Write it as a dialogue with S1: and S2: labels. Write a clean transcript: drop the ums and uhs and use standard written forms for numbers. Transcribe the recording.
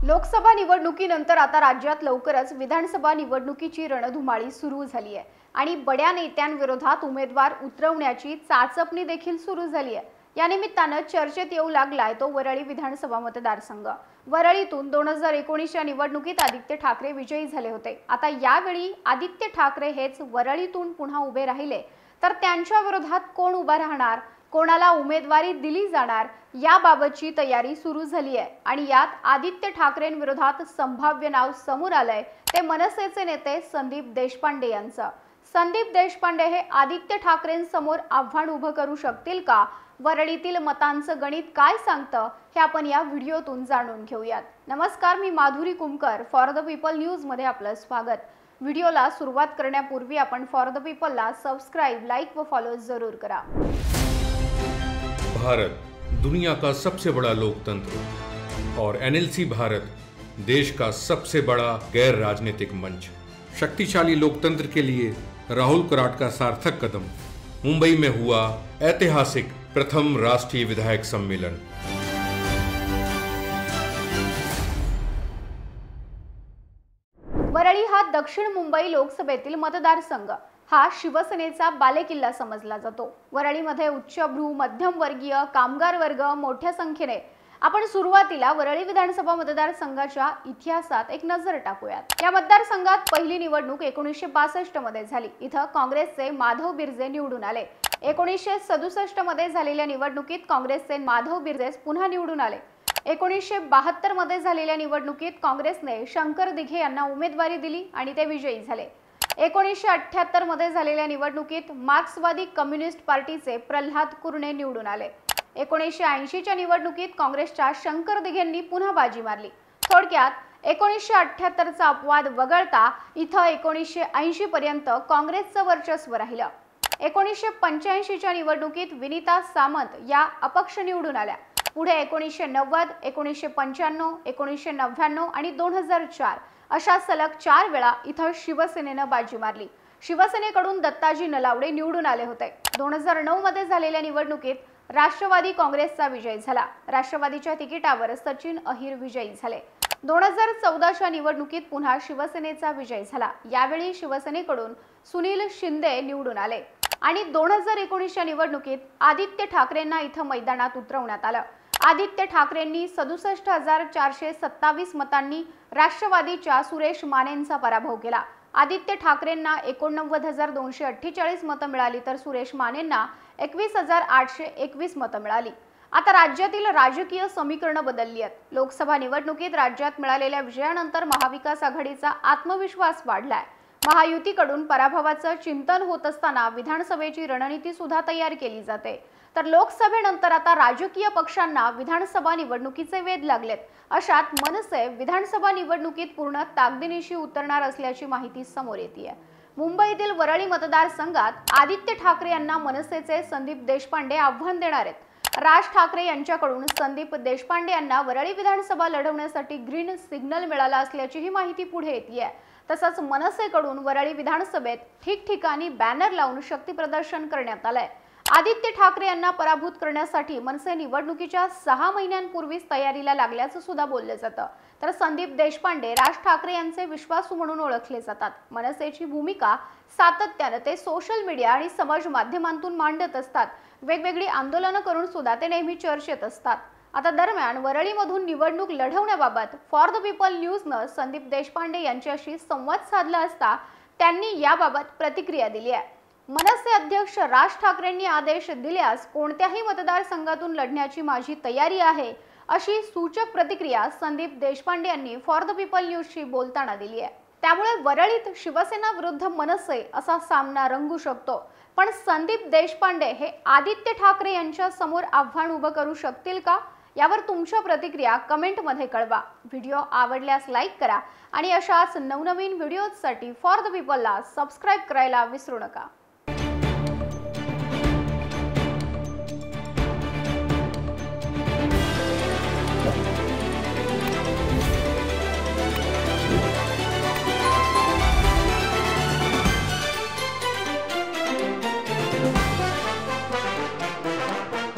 S1: लोकसभा निवडणुकीनंतर आता राज्यात लवकरच विधानसभा निवडणुकीची रणधुमाळी सुरू झाली आहे आणि बड्या नेत्यांविरोधात उमेदवार उतरवण्याची चाचपणी देखील सुरू झाली आहे। या निमित्ताने चर्चेत येऊ लागलाय तो वरळी विधानसभा मतदारसंघ। वरळीतून 2019 च्या निवडणुकीत आदित्य ठाकरे विजयी झाले होते। आता यावेळी आदित्य ठाकरे हेच वरळीतून पुन्हा उभे राहिले तर त्यांच्या विरोधात कोण उभा राहणार, कोणाला उमेदवारी दिली जाणार याबाबतची तयारी सुरू झाली आहे आणि यात आदित्य ठाकरेंविरोधात संभाव्य नाव समोर आलंय ते मनसेचे नेते संदीप देशपांडे यांचं। संदीप देशपांडे हे आदित्य ठाकरेंसमोर आव्हान उभं करू शकतील का? वरळीतील मतांचं गणित काय सांगतं हे आपण या व्हिडिओतून जाणून घेऊयात। नमस्कार, मी Madhuri Kumkar, for the people news मध्ये आपलं स्वागत। व्हिडिओला सुरुवात करण्यापूर्वी आपण फॉर द पीपलला सबस्क्राइब, लाइक व फॉलो जरूर करा।
S2: भारत दुनिया का सबसे बड़ा लोकतंत्र और एनएलसी भारत देश का सबसे बड़ा गैर राजनीतिक मंच। शक्तिशाली लोकतंत्र के लिए राहुल कराट का सार्थक कदम। मुंबई में हुआ ऐतिहासिक प्रथम राष्ट्रीय विधायक सम्मेलन।
S1: वरळी हा दक्षिण मुंबई लोकसभेतील मतदारसंघ हा शिवसेनेचा बालेकिल्ला समजला जातो। वरळीमध्ये उच्चभ्रू, मध्यमवर्गीय, कामगार वर्ग मोठ्या संख्येने। आपण सुरुवातीला वरळी विधानसभा मतदारसंघाच्या इतिहासात एक नजर टाकूयात। या मतदारसंघात पहिली निवडणूक 1962 मध्ये झाली। इथं काँग्रेसचे माधव बिरजे निवडून आले। 1967 मध्ये झालेल्या निवडणुकीत काँग्रेसचे माधव बिरजे पुन्हा निवडून आले। 1972 मध्ये झालेल्या निवडणुकीत काँग्रेसने शंकर दिघे यांना उमेदवारी दिली आणि ते विजयी झाले। 1978 मध्ये झालेल्या निवडणुकीत मार्क्सवादी कम्युनिस्ट पार्टीचे प्रल्हाद कुरणे निवडून आले। 1980 च्या निवडणुकीत काँग्रेसच्या शंकर दिघेंनी पुन्हा बाजी मारली। थोडक्यात 1978 चा अपवाद वगळता इथं 1980 पर्यंत काँग्रेसचं वर्चस्व राहिलं। 1985 च्या निवडणुकीत विनीता सामंत या अपक्ष निवडून आल्या। पुढे 1990, 1995, 1999 आणि 2004 अशा सलग 4 वेळा इथं शिवसेनेनं बाजी मारली। शिवसेनेकडून दत्ताजी नलावडे निवडून आले होते। 2009 मध्ये झालेल्या निवडणुकीत राष्ट्रवादी काँग्रेसचा विजय झाला। राष्ट्रवादीच्या तिकिटावर सचिन अहिर विजयी झाले। 2014 च्या निवडणुकीत पुन्हा शिवसेनेचा विजय झाला। यावेळी शिवसेनेकडून सुनील शिंदे निवडून आले आणि 2019 च्या निवडणुकीत आदित्य ठाकरेंना इथं मैदानात उतरवण्यात आलं। आदित्य ठाकरेंनी 67,427 मतांनी राष्ट्रवादीच्या सुरेश मानेंचा पराभव केला। आदित्य ठाकरेंना 89,248 मतं मिळाली तर सुरेश मानेंना 21,821 मतं मिळाली। आता राज्यातील राजकीय समीकरण बदलली आहेत। लोकसभा निवडणुकीत राज्यात मिळालेल्या विजयानंतर महाविकास आघाडीचा आत्मविश्वास वाढलाय। महायुतीकडून पराभवाचं चिंतन होत असताना विधानसभेची रणनीती सुद्धा तयार केली जाते। तर लोकसभेनंतर आता राजकीय पक्षांना विधानसभा निवडणुकीचे वेध लागलेत। अशात मनसे विधानसभा निवडणुकीत पूर्ण ताकदीनिशी उतरणार असल्याची माहिती समोर येते। मुंबईतील वरळी मतदारसंघात आदित्य ठाकरे यांना मनसेचे संदीप देशपांडे आव्हान देणार आहेत। राज ठाकरे यांच्याकडून संदीप देशपांडे यांना वरळी विधानसभा लढवण्यासाठी ग्रीन सिग्नल मिळाला असल्याची ही माहिती पुढे येते। तसंच मनसेकडून वरळी विधानसभेत ठिकठिकाणी बॅनर लावून शक्ती प्रदर्शन करण्यात आलंय। आदित्य ठाकरे यांना पराभूत करण्यासाठी मनसे निवडणुकीच्या 6 महिन्यांपूर्वीच तयारीला लागल्याचं सुद्धा बोललं जातं। तर संदीप देशपांडे राज ठाकरे यांचे विश्वासू म्हणून ओळखले जातात। मनसेची भूमिका सातत्याने ते सोशल मीडिया आणि समाज माध्यमांतून मांडत असतात। वेगवेगळी आंदोलनं करून सुद्धा ते नेहमी चर्चेत असतात। आता दरम्यान वरळीमधून निवडणूक लढवण्याबाबत फॉर द पीपल न्यूजनं संदीप देशपांडे यांच्याशी संवाद साधला असता त्यांनी याबाबत प्रतिक्रिया दिली आहे। मनसे अध्यक्ष राज ठाकरेंनी आदेश दिल्यास कोणत्याही मतदारसंघातून लढण्याची माझी तयारी आहे, अशी सूचक प्रतिक्रिया संदीप देशपांडे यांनी फॉर द पीपल न्यूजशी बोलताना दिली आहे। त्यामुळे वरळीत शिवसेना विरुद्ध मनसे असा सामना रंगू शकतो। पण संदीप देशपांडे हे आदित्य ठाकरे यांच्या समोर आव्हान उभं करू शकतील का? यावर तुमच्या प्रतिक्रिया कमेंटमध्ये कळवा। व्हिडिओ आवडल्यास लाईक करा आणि अशाच नवनवीन व्हिडिओजसाठी फॉर द पीपलला सबस्क्राइब करायला विसरू नका।